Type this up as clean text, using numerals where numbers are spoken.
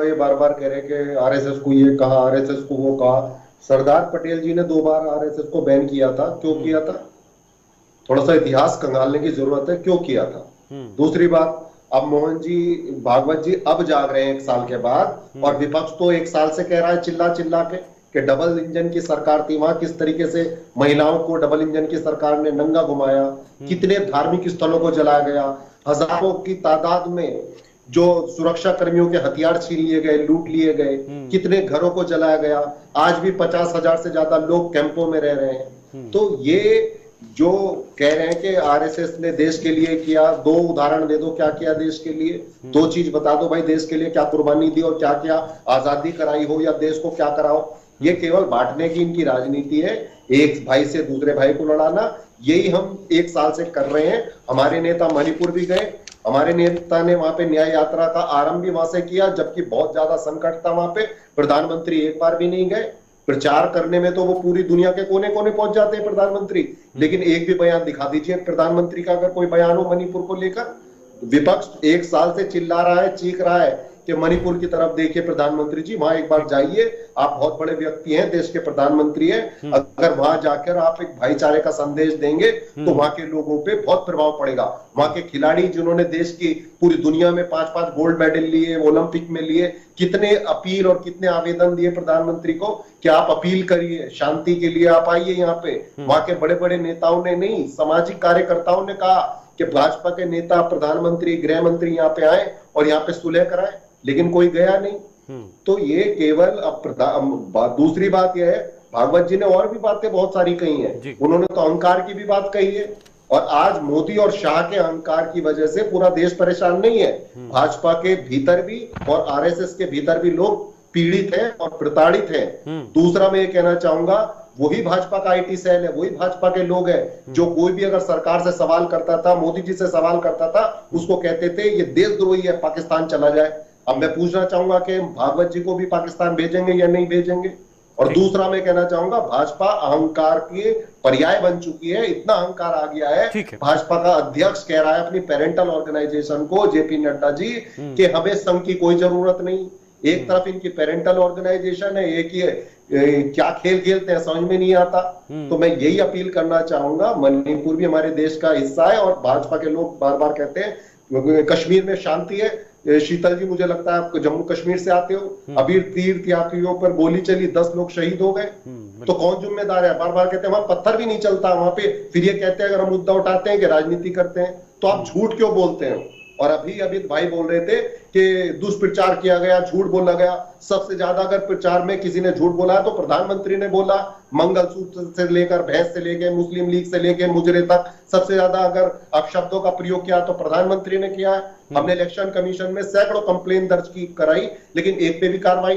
ये बार बार कह रहे हैं कि आरएसएस को ये कहा, आरएसएस को वो कहा। सरदार पटेल जी ने 2 बार आरएसएस को बैन किया था, क्यों किया था? थोड़ा सा इतिहास खंगालने की जरूरत है, क्यों किया था। दूसरी बात, अब मोहन जी भागवत जी अब जाग रहे हैं 1 साल के बाद, और विपक्ष तो 1 साल से कह रहा है चिल्ला चिल्ला के कि डबल इंजन की सरकार थी, वहां किस तरीके से महिलाओं को डबल इंजन की सरकार ने नंगा घुमाया, कितने धार्मिक स्थलों को जलाया गया, हजारों की तादाद में जो सुरक्षा कर्मियों के हथियार छीन लिए गए, लूट लिए गए, कितने घरों को जलाया गया। आज भी 50,000 से ज्यादा लोग कैंपों में रह रहे हैं। तो ये जो कह रहे हैं कि आरएसएस ने देश के लिए किया, 2 उदाहरण दे दो, क्या किया देश के लिए, 2 चीज बता दो भाई, देश के लिए क्या कुर्बानी दी और क्या क्या आजादी कराई हो, या देश को क्या कराओ। ये केवल बांटने की इनकी राजनीति है, एक भाई से दूसरे भाई को लड़ाना। यही हम 1 साल से कर रहे हैं। हमारे नेता मणिपुर भी गए, हमारे नेता ने वहां पे न्याय यात्रा का आरंभ भी वहां से किया, जबकि बहुत ज्यादा संकट था वहां पे। प्रधानमंत्री एक बार भी नहीं गए। प्रचार करने में तो वो पूरी दुनिया के कोने कोने पहुंच जाते हैं प्रधानमंत्री, लेकिन एक भी बयान दिखा दीजिए प्रधानमंत्री का, अगर कोई बयान हो मणिपुर को लेकर। विपक्ष 1 साल से चिल्ला रहा है, चीख रहा है कि मणिपुर की तरफ देखिए प्रधानमंत्री जी, वहां एक बार जाइए, आप बहुत बड़े व्यक्ति हैं, देश के प्रधानमंत्री हैं, अगर वहां जाकर आप एक भाईचारे का संदेश देंगे तो वहां के लोगों पे बहुत प्रभाव पड़ेगा। वहां के खिलाड़ी जिन्होंने देश की पूरी दुनिया में 5-5 गोल्ड मेडल लिए, ओलंपिक में लिए, कितने अपील और कितने आवेदन दिए प्रधानमंत्री को कि आप अपील करिए, शांति के लिए आप आइए यहाँ पे। वहां के बड़े बड़े नेताओं ने नहीं, सामाजिक कार्यकर्ताओं ने कहा कि भाजपा के नेता, प्रधानमंत्री, गृह मंत्री यहाँ पे आए और यहाँ पे सुलह कराए, लेकिन कोई गया नहीं। तो ये केवल दूसरी बात यह है, भागवत जी ने और भी बातें बहुत सारी कही हैं, उन्होंने तो अहंकार की भी बात कही है। और आज मोदी और शाह के अहंकार की वजह से पूरा देश परेशान नहीं है, भाजपा के भीतर भी और आरएसएस के भीतर भी लोग पीड़ित हैं और प्रताड़ित हैं। दूसरा मैं ये कहना चाहूंगा, वही भाजपा का आईटी सेल है, वही भाजपा के लोग हैं जो कोई भी अगर सरकार से सवाल करता था, मोदी जी से सवाल करता था, उसको कहते थे ये देशद्रोही है, पाकिस्तान चला जाए। अब मैं पूछना चाहूंगा कि भागवत जी को भी पाकिस्तान भेजेंगे या नहीं भेजेंगे। और दूसरा मैं कहना चाहूंगा, भाजपा अहंकार के पर्याय बन चुकी है, इतना अहंकार आ गया है। भाजपा का अध्यक्ष कह रहा है अपनी पेरेंटल ऑर्गेनाइजेशन को, जेपी नड्डा जी, कि हमें संघ की कोई जरूरत नहीं। एक तरफ इनकी पेरेंटल ऑर्गेनाइजेशन है, एक ये क्या खेल खेलते हैं समझ में नहीं आता। तो मैं यही अपील करना चाहूंगा, मणिपुर भी हमारे देश का हिस्सा है और भाजपा के लोग बार बार कहते हैं कश्मीर में शांति है। शीतल जी, मुझे लगता है आप जम्मू कश्मीर से आते हो, अभी तीर्थ यात्रियों पर गोली चली, 10 लोग शहीद हो गए, तो कौन जिम्मेदार है? बार बार कहते हैं वहां पत्थर भी नहीं चलता वहां पे, फिर ये कहते हैं अगर हम मुद्दा उठाते हैं कि राजनीति करते हैं, तो आप झूठ क्यों बोलते हैं? और अभी भाई बोल रहे थे कि दुष्प्रचार किया गया, झूठ बोला गया। सबसे ज्यादा अगर प्रचार में किसी ने झूठ बोला है तो प्रधानमंत्री ने बोला। मंगलसूत्र से लेकर भैंस से लेकर मुस्लिम लीग से लेकर मुजरे तक सबसे ज्यादा अगर अपशब्दों का प्रयोग किया तो प्रधानमंत्री ने किया है। हमने इलेक्शन कमीशन में सैकड़ों कंप्लेन दर्ज की कराई, लेकिन एक पे भी कार्रवाई